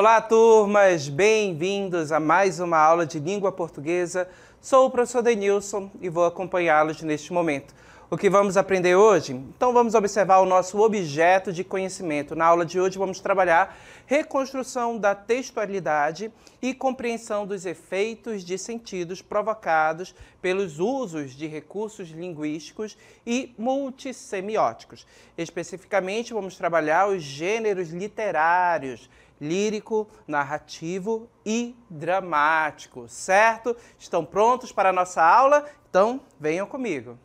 Olá, turmas! Bem-vindos a mais uma aula de língua portuguesa. Sou o professor Denilson e vou acompanhá-los neste momento. O que vamos aprender hoje? Então vamos observar o nosso objeto de conhecimento. Na aula de hoje vamos trabalhar reconstrução da textualidade e compreensão dos efeitos de sentidos provocados pelos usos de recursos linguísticos e multissemióticos. Especificamente vamos trabalhar os gêneros literários, lírico, narrativo e dramático, certo? Estão prontos para a nossa aula? Então venham comigo!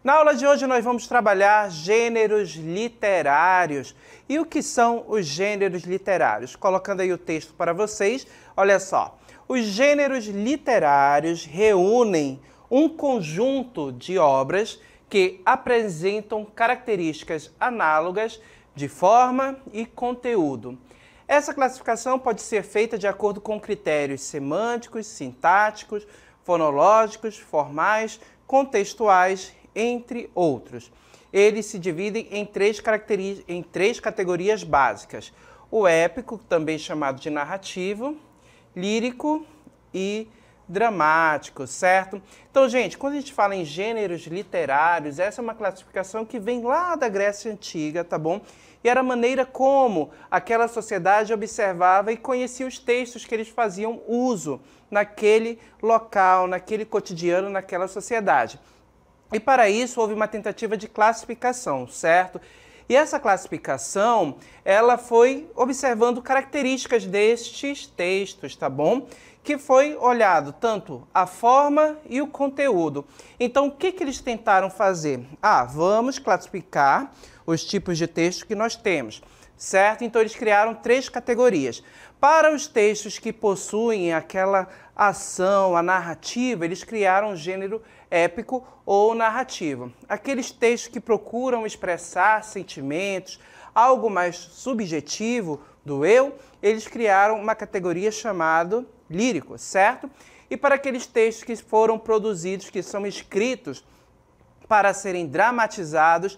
Na aula de hoje nós vamos trabalhar gêneros literários. E o que são os gêneros literários? Colocando aí o texto para vocês, olha só. Os gêneros literários reúnem um conjunto de obras que apresentam características análogas de forma e conteúdo. Essa classificação pode ser feita de acordo com critérios semânticos, sintáticos, fonológicos, formais, contextuais, entre outros. Eles se dividem em três categorias básicas. O épico, também chamado de narrativo, lírico e dramático, certo? Então, gente, quando a gente fala em gêneros literários, essa é uma classificação que vem lá da Grécia Antiga, tá bom? E era a maneira como aquela sociedade observava e conhecia os textos que eles faziam uso naquele local, naquele cotidiano, naquela sociedade. E para isso houve uma tentativa de classificação, certo? E essa classificação, ela foi observando características destes textos, tá bom? Que foi olhado tanto a forma e o conteúdo. Então, o que eles tentaram fazer? Vamos classificar os tipos de texto que nós temos, certo? Então, eles criaram três categorias. Para os textos que possuem aquela ação, a narrativa, eles criaram o gênero épico ou narrativo. Aqueles textos que procuram expressar sentimentos, algo mais subjetivo do eu, eles criaram uma categoria chamada lírico, certo? E para aqueles textos que foram produzidos, que são escritos para serem dramatizados,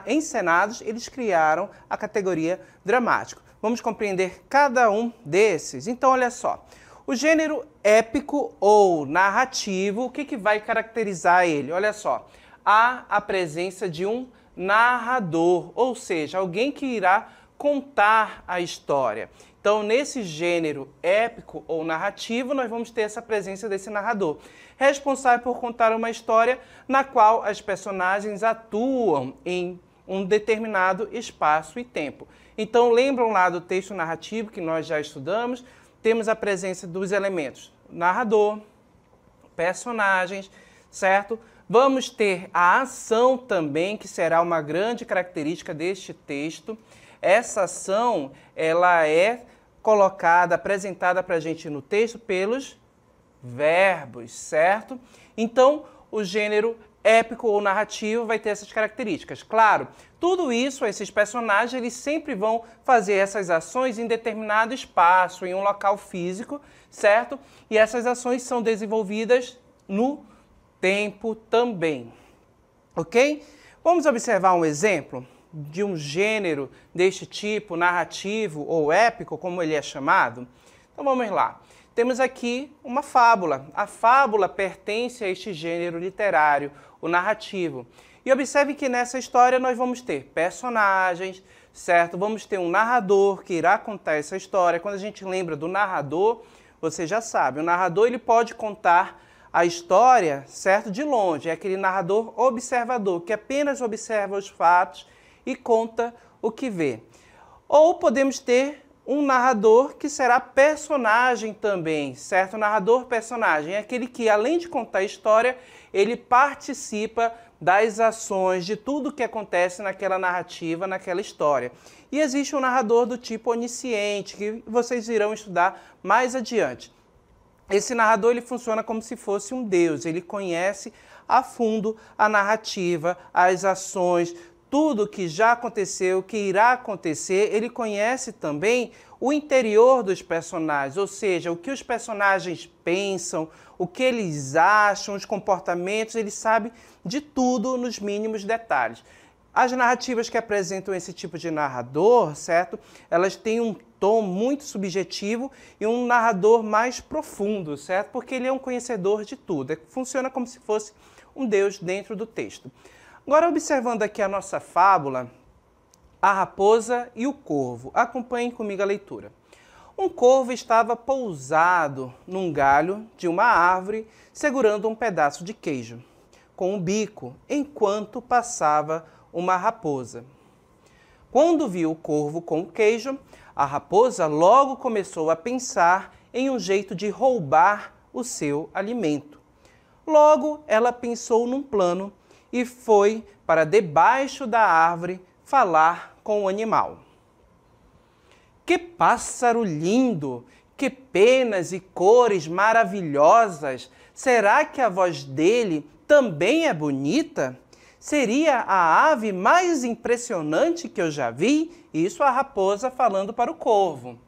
encenados, eles criaram a categoria dramático. Vamos compreender cada um desses. Então, olha só. O gênero épico ou narrativo, o que vai caracterizar ele? Olha só, há a presença de um narrador, ou seja, alguém que irá contar a história. Então, nesse gênero épico ou narrativo, nós vamos ter essa presença desse narrador, responsável por contar uma história na qual as personagens atuam em um determinado espaço e tempo. Então, lembram lá do texto narrativo que nós já estudamos? Temos a presença dos elementos narrador, personagens, certo? Vamos ter a ação também, que será uma grande característica deste texto. Essa ação, ela é colocada, apresentada para a gente no texto pelos verbos, certo? Então, o gênero épico ou narrativo vai ter essas características. Claro, tudo isso, esses personagens, eles sempre vão fazer essas ações em determinado espaço, em um local físico, certo? E essas ações são desenvolvidas no tempo também, ok? Vamos observar um exemplo de um gênero deste tipo, narrativo ou épico, como ele é chamado? Então vamos lá. Temos aqui uma fábula. A fábula pertence a este gênero literário, o narrativo. E observe que nessa história nós vamos ter personagens, certo? Vamos ter um narrador que irá contar essa história. Quando a gente lembra do narrador, você já sabe, o narrador ele pode contar a história, certo? De longe. É aquele narrador observador, que apenas observa os fatos e conta o que vê. Ou podemos ter um narrador que será personagem também, certo? Narrador-personagem é aquele que, além de contar a história, ele participa das ações, de tudo que acontece naquela narrativa, naquela história. E existe um narrador do tipo onisciente, que vocês irão estudar mais adiante. Esse narrador ele funciona como se fosse um deus, ele conhece a fundo a narrativa, as ações, tudo que já aconteceu, que irá acontecer, ele conhece também o interior dos personagens, ou seja, o que os personagens pensam, o que eles acham, os comportamentos, ele sabe de tudo nos mínimos detalhes. As narrativas que apresentam esse tipo de narrador, certo? Elas têm um tom muito subjetivo e um narrador mais profundo, certo? Porque ele é um conhecedor de tudo. Funciona como se fosse um deus dentro do texto. Agora, observando aqui a nossa fábula, a raposa e o corvo. Acompanhem comigo a leitura. Um corvo estava pousado num galho de uma árvore, segurando um pedaço de queijo, com o bico, enquanto passava uma raposa. Quando viu o corvo com o queijo, a raposa logo começou a pensar em um jeito de roubar o seu alimento. Logo, ela pensou num plano e foi para debaixo da árvore falar com o animal. Que pássaro lindo! Que penas e cores maravilhosas! Será que a voz dele também é bonita? Seria a ave mais impressionante que eu já vi? Isso a raposa falando para o corvo.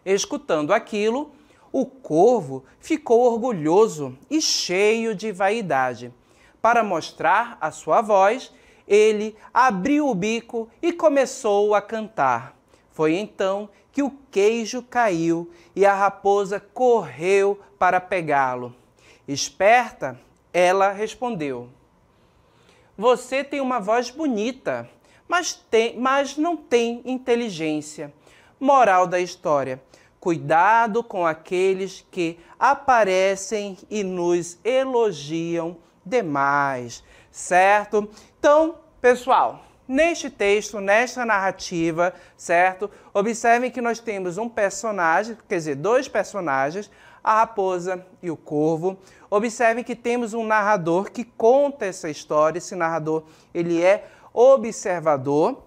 Escutando aquilo, o corvo ficou orgulhoso e cheio de vaidade. Para mostrar a sua voz, ele abriu o bico e começou a cantar. Foi então que o queijo caiu e a raposa correu para pegá-lo. Esperta, ela respondeu: Você tem uma voz bonita, mas não tem inteligência. Moral da história: cuidado com aqueles que aparecem e nos elogiam demais, certo? Então, pessoal, neste texto, nesta narrativa, certo? Observem que nós temos um personagem, quer dizer, dois personagens, a raposa e o corvo. Observem que temos um narrador que conta essa história. Esse narrador, ele é observador.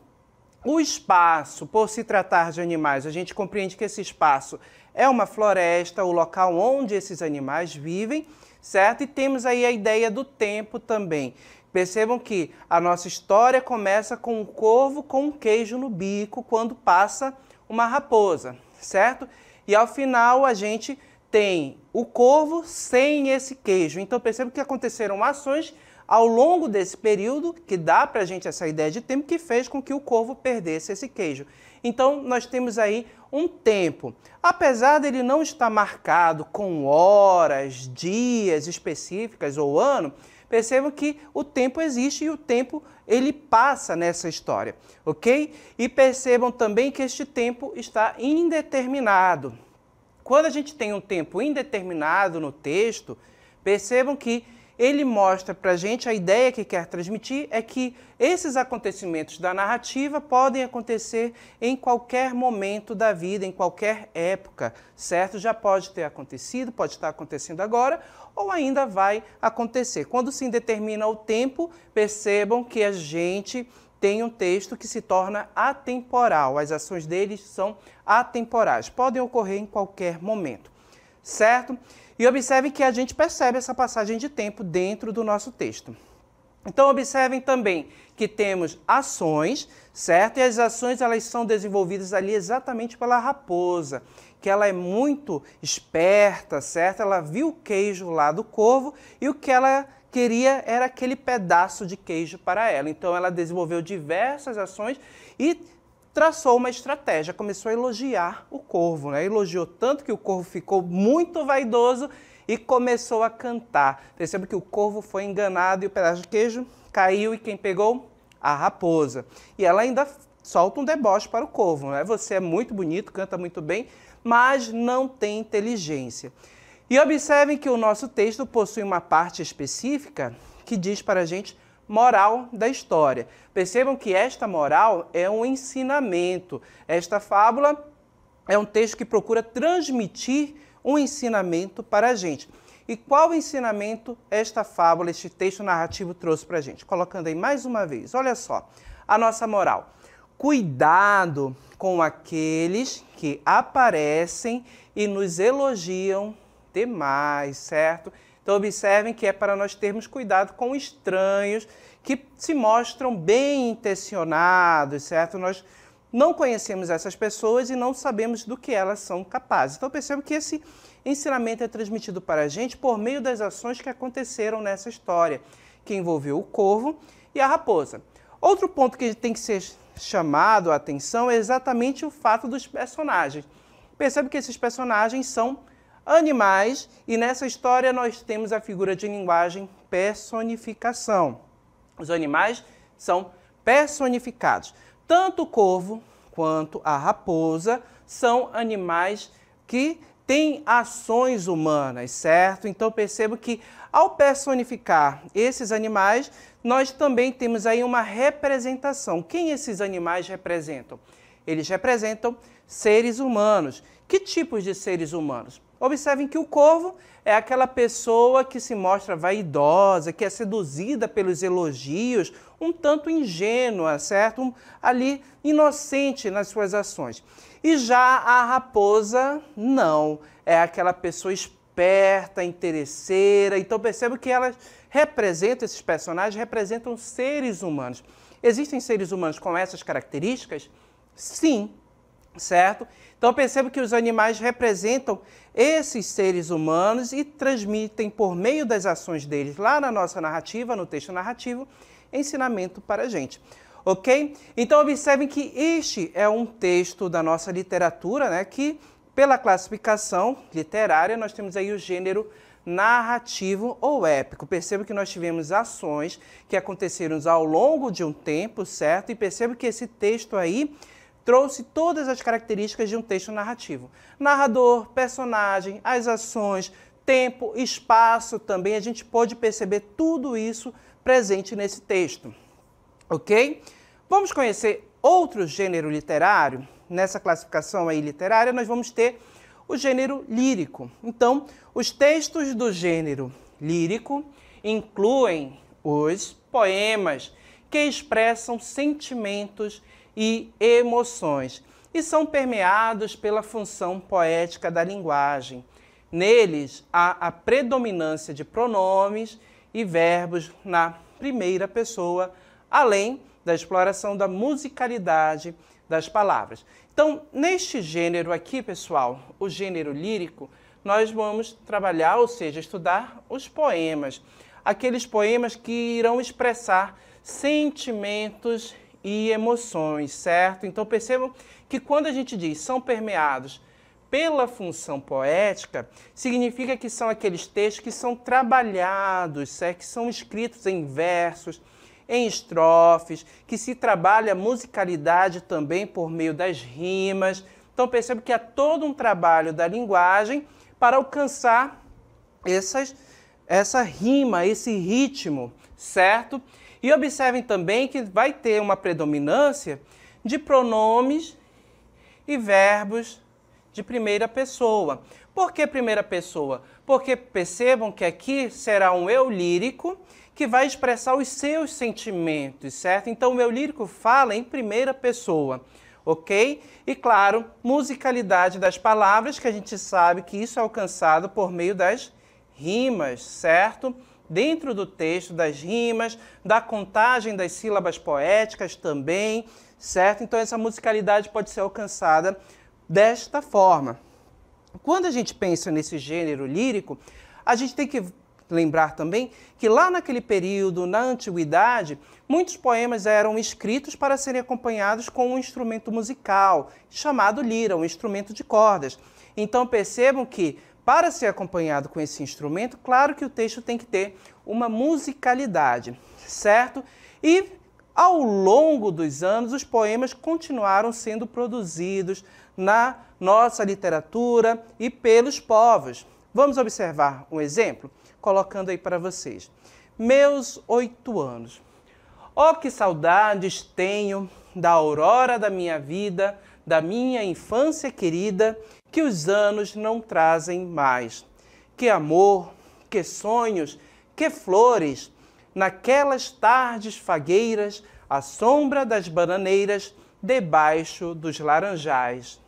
O espaço, por se tratar de animais, a gente compreende que esse espaço é uma floresta, o local onde esses animais vivem, certo? E temos aí a ideia do tempo também. Percebam que a nossa história começa com um corvo com um queijo no bico quando passa uma raposa, certo? E ao final a gente tem o corvo sem esse queijo. Então percebam que aconteceram ações ao longo desse período, que dá para a gente essa ideia de tempo, que fez com que o corvo perdesse esse queijo. Então, nós temos aí um tempo. Apesar dele não estar marcado com horas, dias específicas ou ano, percebam que o tempo existe e o tempo ele passa nessa história, ok? E percebam também que este tempo está indeterminado. Quando a gente tem um tempo indeterminado no texto, percebam que ele mostra para a gente a ideia que quer transmitir é que esses acontecimentos da narrativa podem acontecer em qualquer momento da vida, em qualquer época, certo? Já pode ter acontecido, pode estar acontecendo agora ou ainda vai acontecer. Quando se determina o tempo, percebam que a gente tem um texto que se torna atemporal. As ações deles são atemporais, podem ocorrer em qualquer momento, certo? E observe que a gente percebe essa passagem de tempo dentro do nosso texto. Então, observem também que temos ações, certo? E as ações elas são desenvolvidas ali exatamente pela raposa, que ela é muito esperta, certo? Ela viu o queijo lá do corvo e o que ela queria era aquele pedaço de queijo para ela. Então, ela desenvolveu diversas ações e traçou uma estratégia, começou a elogiar o corvo, né? Elogiou tanto que o corvo ficou muito vaidoso e começou a cantar. Perceba que o corvo foi enganado e o pedaço de queijo caiu e quem pegou? A raposa. E ela ainda solta um deboche para o corvo, né? Você é muito bonito, canta muito bem, mas não tem inteligência. E observem que o nosso texto possui uma parte específica que diz para a gente moral da história. Percebam que esta moral é um ensinamento. Esta fábula é um texto que procura transmitir um ensinamento para a gente. E qual ensinamento esta fábula, este texto narrativo trouxe para a gente? Colocando aí mais uma vez, olha só, a nossa moral. Cuidado com aqueles que aparecem e nos elogiam demais, certo? Então observem que é para nós termos cuidado com estranhos que se mostram bem intencionados, certo? Nós não conhecemos essas pessoas e não sabemos do que elas são capazes. Então, percebo que esse ensinamento é transmitido para a gente por meio das ações que aconteceram nessa história, que envolveu o corvo e a raposa. Outro ponto que tem que ser chamado a atenção é exatamente o fato dos personagens. Percebe que esses personagens são animais e nessa história nós temos a figura de linguagem personificação. Os animais são personificados. Tanto o corvo quanto a raposa são animais que têm ações humanas, certo? Então percebo que ao personificar esses animais, nós também temos aí uma representação. Quem esses animais representam? Eles representam seres humanos. Que tipos de seres humanos? Observem que o corvo é aquela pessoa que se mostra vaidosa, que é seduzida pelos elogios, um tanto ingênua, certo? Ali inocente nas suas ações. E já a raposa, não. É aquela pessoa esperta, interesseira. Então percebo que elas representam, esses personagens representam seres humanos. Existem seres humanos com essas características? Sim, certo? Então percebo que os animais representam esses seres humanos e transmitem por meio das ações deles lá na nossa narrativa, no texto narrativo, ensinamento para a gente. Ok? Então observem que este é um texto da nossa literatura, né, que pela classificação literária nós temos aí o gênero narrativo ou épico. Percebo que nós tivemos ações que aconteceram ao longo de um tempo, certo? E percebo que esse texto aí trouxe todas as características de um texto narrativo. Narrador, personagem, as ações, tempo, espaço também, a gente pode perceber tudo isso presente nesse texto. Ok? Vamos conhecer outro gênero literário? Nessa classificação aí literária, nós vamos ter o gênero lírico. Então, os textos do gênero lírico incluem os poemas que expressam sentimentos e emoções e são permeados pela função poética da linguagem. Neles há a predominância de pronomes e verbos na primeira pessoa, além da exploração da musicalidade das palavras. Então, neste gênero aqui, pessoal, o gênero lírico, nós vamos trabalhar, ou seja, estudar os poemas. Aqueles poemas que irão expressar sentimentos e emoções, certo? Então, percebam que quando a gente diz são permeados pela função poética, significa que são aqueles textos que são trabalhados, certo? Que são escritos em versos, em estrofes, que se trabalha a musicalidade também por meio das rimas. Então percebo que há todo um trabalho da linguagem para alcançar essa rima, esse ritmo, certo? E observem também que vai ter uma predominância de pronomes e verbos de primeira pessoa. Por que primeira pessoa? Porque percebam que aqui será um eu lírico que vai expressar os seus sentimentos, certo? Então, o eu lírico fala em primeira pessoa, ok? E, claro, musicalidade das palavras, que a gente sabe que isso é alcançado por meio das rimas, certo? Dentro do texto, das rimas, da contagem das sílabas poéticas também, certo? Então, essa musicalidade pode ser alcançada desta forma. Quando a gente pensa nesse gênero lírico, a gente tem que lembrar também que lá naquele período, na antiguidade, muitos poemas eram escritos para serem acompanhados com um instrumento musical, chamado lira, um instrumento de cordas. Então percebam que, para ser acompanhado com esse instrumento, claro que o texto tem que ter uma musicalidade, certo? E ao longo dos anos, os poemas continuaram sendo produzidos na nossa literatura e pelos povos. Vamos observar um exemplo? Colocando aí para vocês. Meus 8 anos. Oh, que saudades tenho da aurora da minha vida, da minha infância querida, que os anos não trazem mais. Que amor, que sonhos, que flores, naquelas tardes fagueiras, à sombra das bananeiras, debaixo dos laranjais.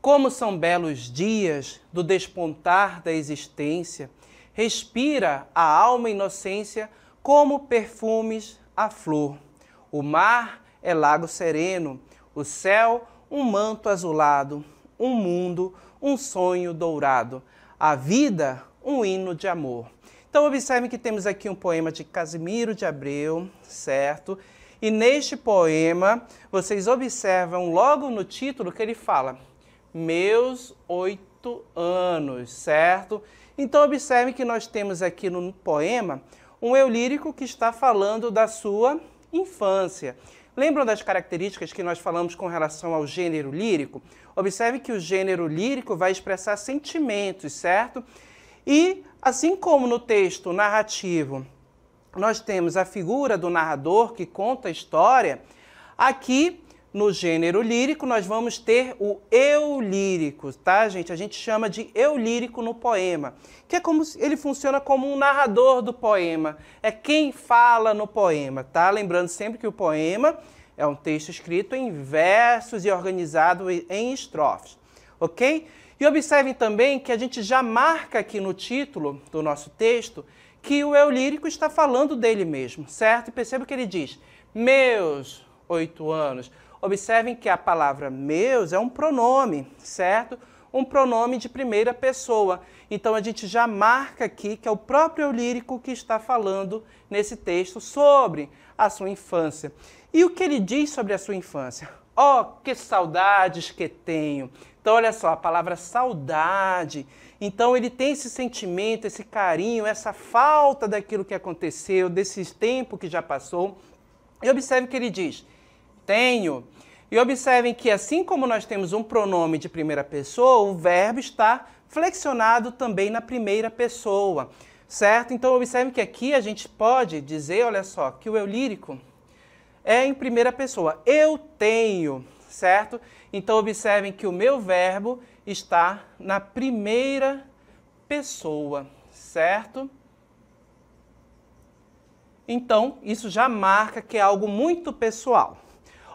Como são belos dias do despontar da existência, respira a alma inocência como perfumes a flor. O mar é lago sereno, o céu um manto azulado, um mundo, um sonho dourado, a vida um hino de amor. Então observem que temos aqui um poema de Casimiro de Abreu, certo? E neste poema, vocês observam logo no título que ele fala Meus 8 anos, certo? Então observem que nós temos aqui no poema um eu lírico que está falando da sua infância. Lembram das características que nós falamos com relação ao gênero lírico? Observe que o gênero lírico vai expressar sentimentos, certo? E assim como no texto narrativo nós temos a figura do narrador que conta a história, aqui no gênero lírico nós vamos ter o eu lírico, tá, gente? A gente chama de eu lírico no poema, que é como ele funciona como um narrador do poema, é quem fala no poema, tá? Lembrando sempre que o poema é um texto escrito em versos e organizado em estrofes, ok? E observem também que a gente já marca aqui no título do nosso texto que o eu lírico está falando dele mesmo, certo? E perceba que ele diz, meus 8 anos. Observem que a palavra meus é um pronome, certo? Um pronome de primeira pessoa. Então a gente já marca aqui que é o próprio eu lírico que está falando nesse texto sobre a sua infância. E o que ele diz sobre a sua infância? Oh, que saudades que tenho! Então olha só, a palavra saudade. Então ele tem esse sentimento, esse carinho, essa falta daquilo que aconteceu, desse tempo que já passou. E observe que ele diz, tenho. E observem que assim como nós temos um pronome de primeira pessoa, o verbo está flexionado também na primeira pessoa, certo? Então observem que aqui a gente pode dizer, olha só, que o eu lírico é em primeira pessoa. Eu tenho, certo? Então observem que o meu verbo está na primeira pessoa, certo? Então, isso já marca que é algo muito pessoal.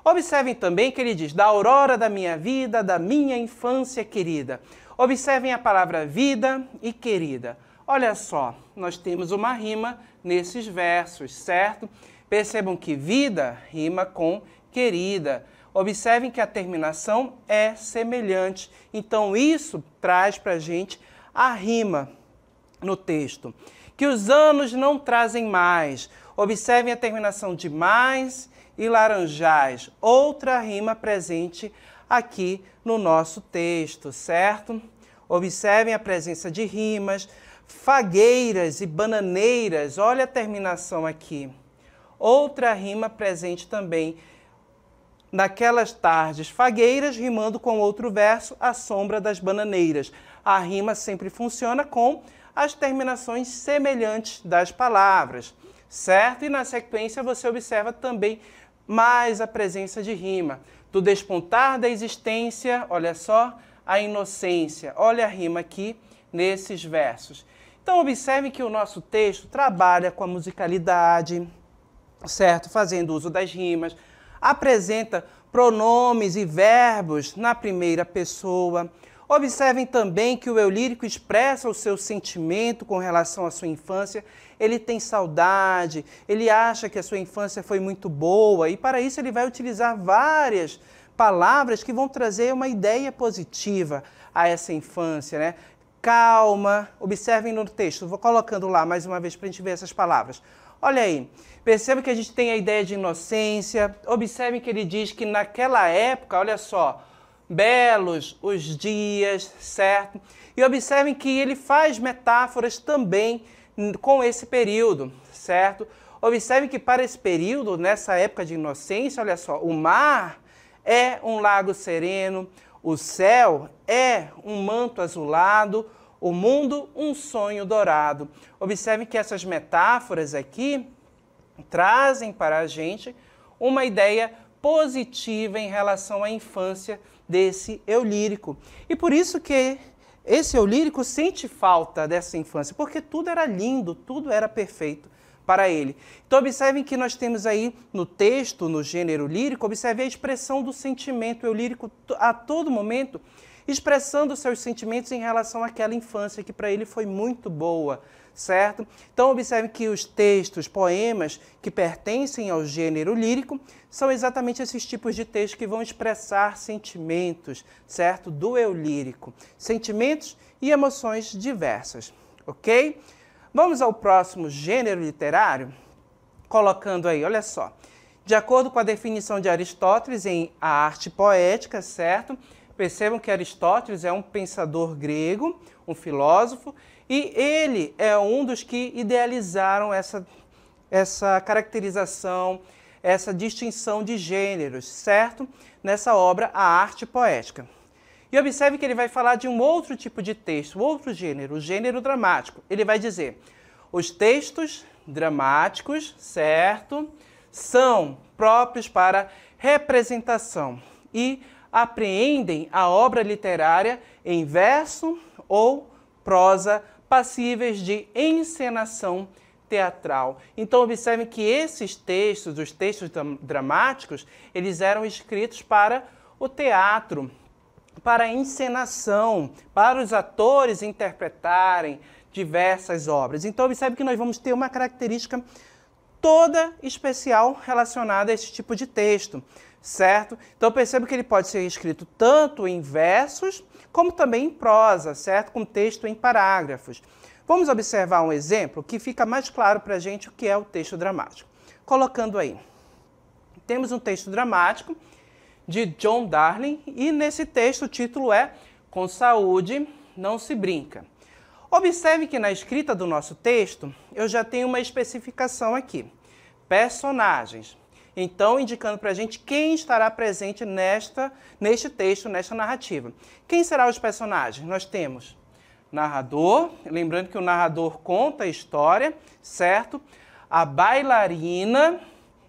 Observem também que ele diz, da aurora da minha vida, da minha infância querida. Observem a palavra vida e querida. Olha só, nós temos uma rima nesses versos, certo? Percebam que vida rima com querida. Observem que a terminação é semelhante. Então, isso traz para a gente a rima no texto. Que os anos não trazem mais. Observem a terminação de mais e laranjais. Outra rima presente aqui no nosso texto, certo? Observem a presença de rimas. Fagueiras e bananeiras. Olha a terminação aqui. Outra rima presente também naquelas tardes fagueiras, rimando com outro verso, a sombra das bananeiras. A rima sempre funciona com as terminações semelhantes das palavras, certo? E na sequência você observa também mais a presença de rima. Do despontar da existência, olha só, a inocência. Olha a rima aqui nesses versos. Então observe que o nosso texto trabalha com a musicalidade, certo? Fazendo uso das rimas, apresenta pronomes e verbos na primeira pessoa. Observem também que o eu lírico expressa o seu sentimento com relação à sua infância. Ele tem saudade, ele acha que a sua infância foi muito boa e para isso ele vai utilizar várias palavras que vão trazer uma ideia positiva a essa infância, né? Calma, observem no texto, vou colocando lá mais uma vez para a gente ver essas palavras. Olha aí, perceba que a gente tem a ideia de inocência, observem que ele diz que naquela época, olha só, belos os dias, certo? E observem que ele faz metáforas também com esse período, certo? Observem que para esse período, nessa época de inocência, olha só, o mar é um lago sereno, o céu é um manto azulado, o mundo um sonho dourado. Observem que essas metáforas aqui trazem para a gente uma ideia positiva em relação à infância desse eu lírico. E por isso que esse eu lírico sente falta dessa infância, porque tudo era lindo, tudo era perfeito para ele. Então observem que nós temos aí no texto, no gênero lírico, observe a expressão do sentimento eu lírico a todo momento, expressando seus sentimentos em relação àquela infância que para ele foi muito boa, certo? Então, observe que os textos, poemas que pertencem ao gênero lírico são exatamente esses tipos de textos que vão expressar sentimentos, certo? Do eu lírico. Sentimentos e emoções diversas, ok? Vamos ao próximo gênero literário, colocando aí, olha só. De acordo com a definição de Aristóteles em A Arte Poética, certo? Percebam que Aristóteles é um pensador grego, um filósofo, e ele é um dos que idealizaram essa caracterização, essa distinção de gêneros, certo? Nessa obra, A Arte Poética. E observe que ele vai falar de um outro tipo de texto, outro gênero, o gênero dramático. Ele vai dizer, os textos dramáticos, certo? São próprios para representação e apreendem a obra literária em verso ou prosa passíveis de encenação teatral. Então, observem que esses textos, os textos dramáticos, eles eram escritos para o teatro, para a encenação, para os atores interpretarem diversas obras. Então, observe que nós vamos ter uma característica toda especial relacionada a esse tipo de texto, certo? Então, perceba que ele pode ser escrito tanto em versos, como também em prosa, certo? Com texto em parágrafos. Vamos observar um exemplo que fica mais claro para a gente o que é o texto dramático. Colocando aí, temos um texto dramático de John Darling e nesse texto o título é Com Saúde Não Se Brinca. Observe que na escrita do nosso texto eu já tenho uma especificação aqui. Personagens. Então, indicando para a gente quem estará presente neste texto, nesta narrativa. Quem serão os personagens? Nós temos narrador, lembrando que o narrador conta a história, certo? A bailarina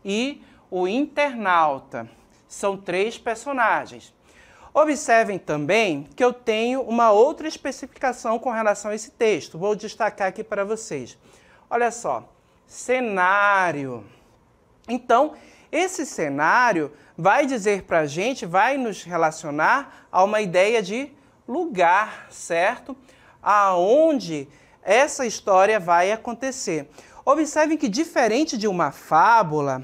e o internauta. São 3 personagens. Observem também que eu tenho uma outra especificação com relação a esse texto. Vou destacar aqui para vocês. Olha só, cenário. Então, esse cenário vai dizer para a gente, vai nos relacionar a uma ideia de lugar, certo? Aonde essa história vai acontecer. Observem que, diferente de uma fábula,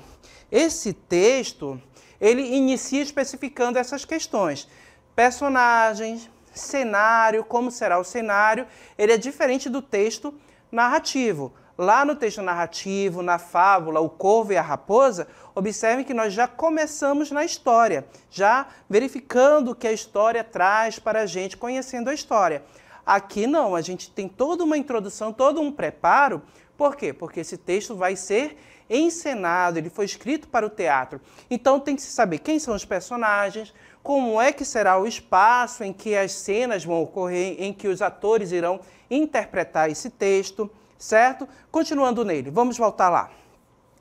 esse texto, ele inicia especificando essas questões. Personagens, cenário, como será o cenário, ele é diferente do texto narrativo. Lá no texto narrativo, na fábula, o corvo e a raposa, observem que nós já começamos na história, já verificando o que a história traz para a gente, conhecendo a história. Aqui não, a gente tem toda uma introdução, todo um preparo. Por quê? Porque esse texto vai ser encenado, ele foi escrito para o teatro. Então tem que se saber quem são os personagens, como é que será o espaço em que as cenas vão ocorrer, em que os atores irão interpretar esse texto, certo? Continuando nele, vamos voltar lá.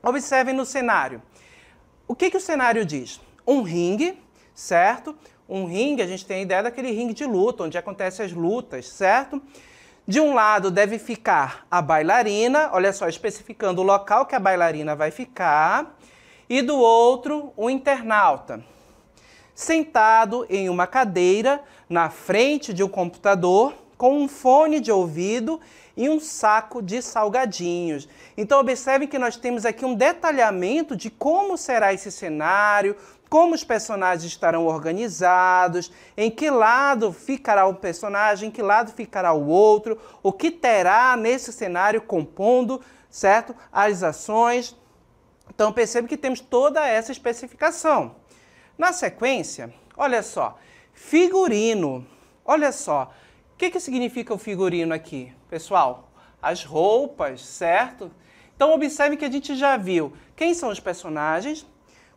Observem no cenário. O que o cenário diz? Um ringue, certo? Um ringue, a gente tem a ideia daquele ringue de luta, onde acontecem as lutas, certo? De um lado deve ficar a bailarina, olha só, especificando o local que a bailarina vai ficar, e do outro o internauta, sentado em uma cadeira na frente de um computador, com um fone de ouvido e um saco de salgadinhos. Então observem que nós temos aqui um detalhamento de como será esse cenário, como os personagens estarão organizados, em que lado ficará o personagem, em que lado ficará o outro, o que terá nesse cenário compondo, certo? As ações. Então percebe que temos toda essa especificação. Na sequência, olha só, figurino. Olha só, o que significa o figurino aqui, pessoal? As roupas, certo? Então observe que a gente já viu quem são os personagens,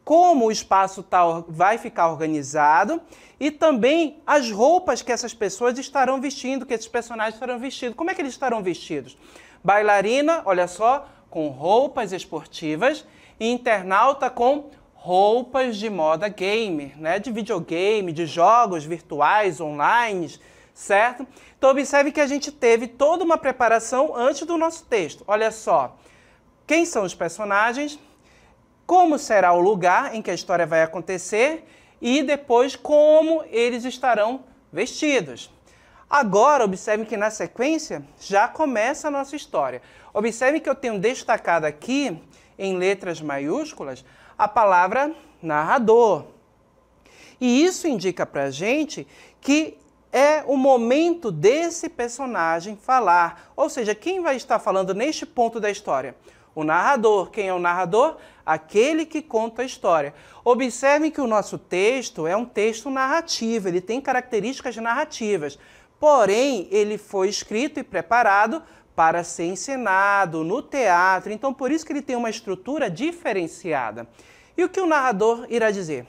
como o espaço vai ficar organizado e também as roupas que essas pessoas estarão vestindo, que esses personagens estarão vestidos. Como é que eles estarão vestidos? Bailarina, olha só, com roupas esportivas e internauta com roupas de moda gamer, né? De videogame, de jogos virtuais, online, certo? Então observe que a gente teve toda uma preparação antes do nosso texto. Olha só, quem são os personagens? Como será o lugar em que a história vai acontecer e depois como eles estarão vestidos. Agora, observe que na sequência já começa a nossa história. Observe que eu tenho destacado aqui, em letras maiúsculas, a palavra narrador. E isso indica para a gente que é o momento desse personagem falar. Ou seja, quem vai estar falando neste ponto da história? O narrador. Quem é o narrador? Aquele que conta a história. Observem que o nosso texto é um texto narrativo, ele tem características narrativas. Porém, ele foi escrito e preparado para ser encenado no teatro. Então, por isso que ele tem uma estrutura diferenciada. E o que o narrador irá dizer?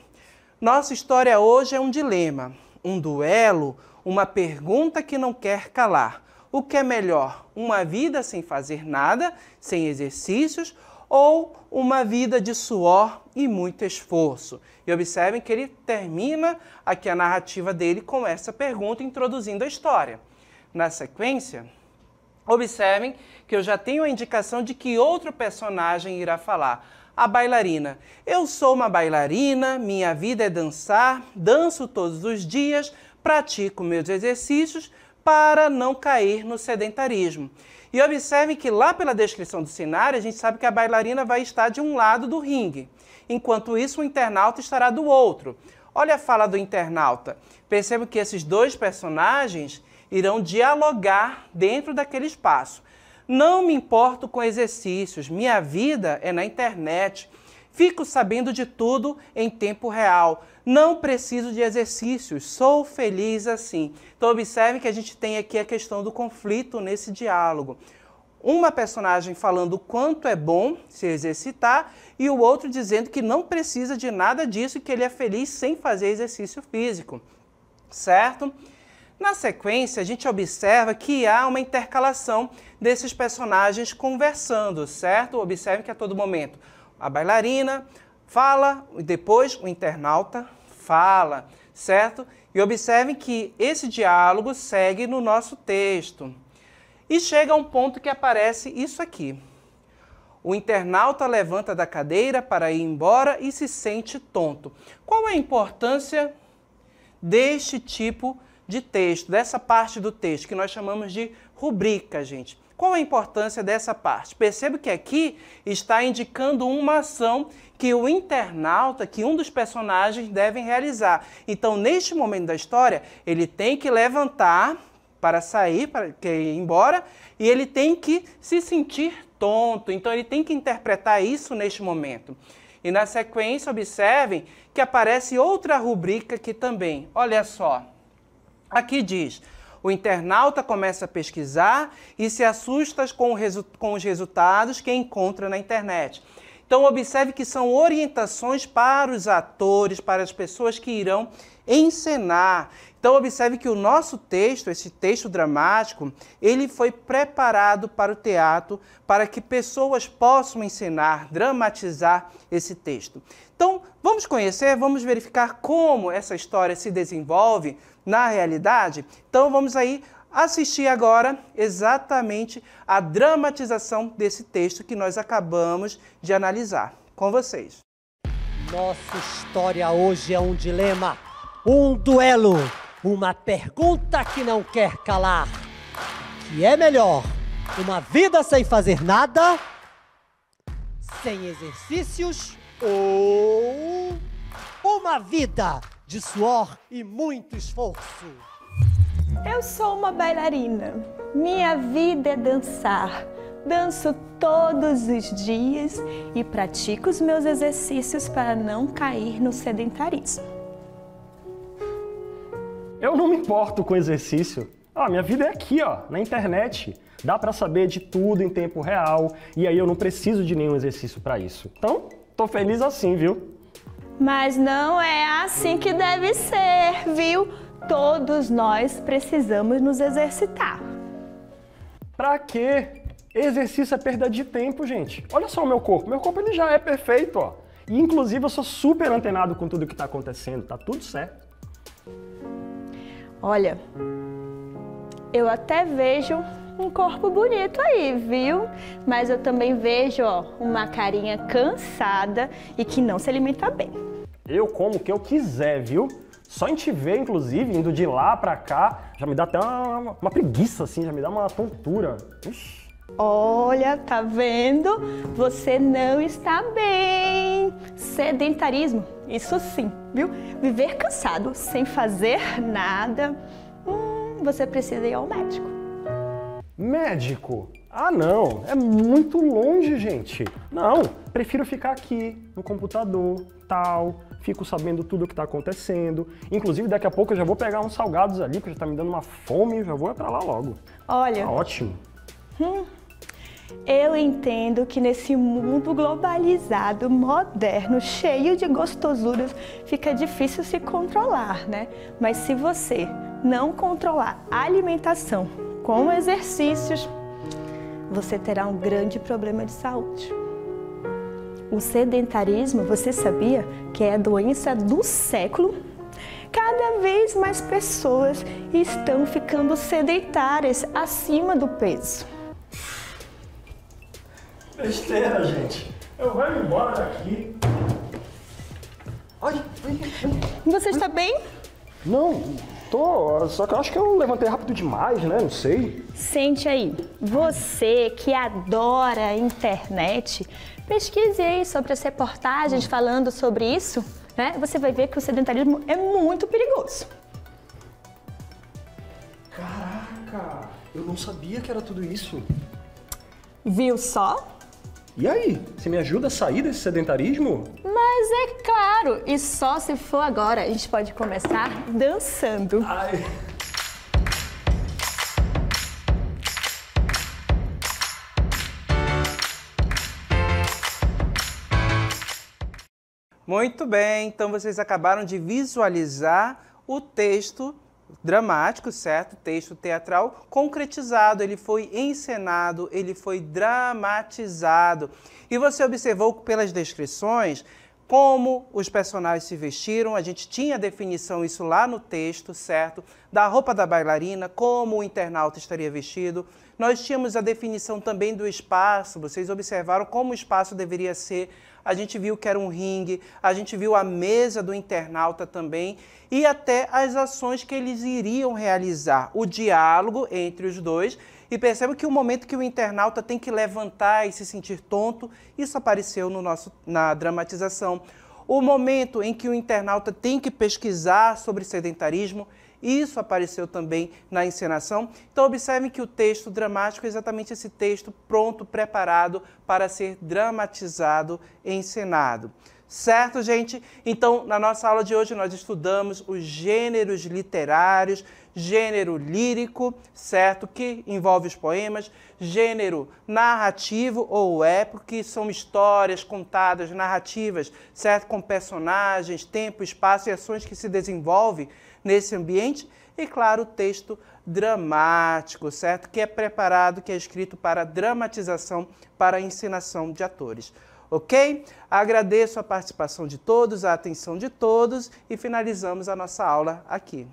Nossa história hoje é um dilema, um duelo, uma pergunta que não quer calar. O que é melhor? Uma vida sem fazer nada, sem exercícios, ou uma vida de suor e muito esforço? E observem que ele termina aqui a narrativa dele com essa pergunta, introduzindo a história. Na sequência, observem que eu já tenho a indicação de que outro personagem irá falar. A bailarina. Eu sou uma bailarina, minha vida é dançar, danço todos os dias, pratico meus exercícios para não cair no sedentarismo. E observe que lá pela descrição do cenário, a gente sabe que a bailarina vai estar de um lado do ringue. Enquanto isso, o internauta estará do outro. Olha a fala do internauta. Perceba que esses dois personagens irão dialogar dentro daquele espaço. Não me importo com exercícios, minha vida é na internet. Fico sabendo de tudo em tempo real. Não preciso de exercícios, sou feliz assim. Então observe que a gente tem aqui a questão do conflito nesse diálogo. Uma personagem falando o quanto é bom se exercitar e o outro dizendo que não precisa de nada disso e que ele é feliz sem fazer exercício físico. Certo? Na sequência, a gente observa que há uma intercalação desses personagens conversando, certo? Observe que a todo momento a bailarina fala e depois o internauta fala, certo? E observem que esse diálogo segue no nosso texto. E chega a um ponto que aparece isso aqui. O internauta levanta da cadeira para ir embora e se sente tonto. Qual é a importância deste tipo de texto, dessa parte do texto, que nós chamamos de rubrica, gente? Qual a importância dessa parte? Perceba que aqui está indicando uma ação que o internauta, que um dos personagens devem realizar. Então, neste momento da história, ele tem que levantar para sair, para ir embora, e ele tem que se sentir tonto. Então, ele tem que interpretar isso neste momento. E na sequência, observem que aparece outra rubrica aqui também. Olha só. Aqui diz, o internauta começa a pesquisar e se assusta com os resultados que encontra na internet. Então, observe que são orientações para os atores, para as pessoas que irão encenar. Então, observe que o nosso texto, esse texto dramático, ele foi preparado para o teatro, para que pessoas possam encenar, dramatizar esse texto. Então, vamos conhecer, vamos verificar como essa história se desenvolve na realidade? Então, vamos aí assistir agora exatamente a dramatização desse texto que nós acabamos de analisar com vocês. Nossa história hoje é um dilema, um duelo, uma pergunta que não quer calar. Que é melhor, uma vida sem fazer nada, sem exercícios, ou uma vida de suor e muito esforço? Eu sou uma bailarina. Minha vida é dançar. Danço todos os dias e pratico os meus exercícios para não cair no sedentarismo. Eu não me importo com exercício. Minha vida é aqui, na internet. Dá para saber de tudo em tempo real e aí eu não preciso de nenhum exercício para isso. Então, tô feliz assim, viu? Mas não é assim que deve ser, viu? Todos nós precisamos nos exercitar. Pra quê? Exercício é perda de tempo, gente. Olha só o meu corpo. Meu corpo ele já é perfeito, E inclusive eu sou super antenado com tudo que tá acontecendo. Tá tudo certo. Olha, eu até vejo um corpo bonito aí, viu? Mas eu também vejo, uma carinha cansada e que não se alimenta bem. Eu como o que eu quiser, viu? Só em te ver, inclusive, indo de lá pra cá, já me dá até uma preguiça, assim, já me dá uma tontura. Ixi. Olha, tá vendo? Você não está bem. Sedentarismo, isso sim, viu? Viver cansado, sem fazer nada. Você precisa ir ao médico. Médico? Ah, não, é muito longe, gente. Não, prefiro ficar aqui, no computador, tal, fico sabendo tudo o que tá acontecendo. Inclusive, daqui a pouco eu já vou pegar uns salgados ali, que já tá me dando uma fome, já vou pra lá logo. Olha... Tá ótimo. Eu entendo que nesse mundo globalizado, moderno, cheio de gostosuras, fica difícil se controlar, né? Mas se você não controlar a alimentação com exercícios, você terá um grande problema de saúde. O sedentarismo, você sabia que é a doença do século? Cada vez mais pessoas estão ficando sedentárias, acima do peso. Besteira, gente. Eu vou embora daqui. Ai. Você está bem? Não, tô. Só que eu acho que eu levantei rápido demais, né? Não sei. Sente aí. Você que adora a internet, pesquise aí sobre as reportagens falando sobre isso, né? Você vai ver que o sedentarismo é muito perigoso. Caraca, eu não sabia que era tudo isso. Viu só? E aí, você me ajuda a sair desse sedentarismo? Mas é claro, e só se for agora. A gente pode começar dançando. Ai. Muito bem, então vocês acabaram de visualizar o texto dramático, certo? Texto teatral concretizado, ele foi encenado, ele foi dramatizado. E você observou pelas descrições como os personagens se vestiram, a gente tinha definição isso lá no texto, certo? Da roupa da bailarina, como o internauta estaria vestido. Nós tínhamos a definição também do espaço, vocês observaram como o espaço deveria ser. A gente viu que era um ringue, a gente viu a mesa do internauta também e até as ações que eles iriam realizar, o diálogo entre os dois. E perceba que o momento que o internauta tem que levantar e se sentir tonto, isso apareceu na dramatização. O momento em que o internauta tem que pesquisar sobre sedentarismo, isso apareceu também na encenação. Então observem que o texto dramático é exatamente esse texto pronto, preparado para ser dramatizado e encenado. Certo, gente? Então, na nossa aula de hoje, nós estudamos os gêneros literários, gênero lírico, certo? Que envolve os poemas, gênero narrativo ou épico, que são histórias contadas, narrativas, certo? Com personagens, tempo, espaço e ações que se desenvolvem nesse ambiente. E, claro, o texto dramático, certo? Que é preparado, que é escrito para dramatização, para encenação de atores. Ok? Agradeço a participação de todos, a atenção de todos e finalizamos a nossa aula aqui.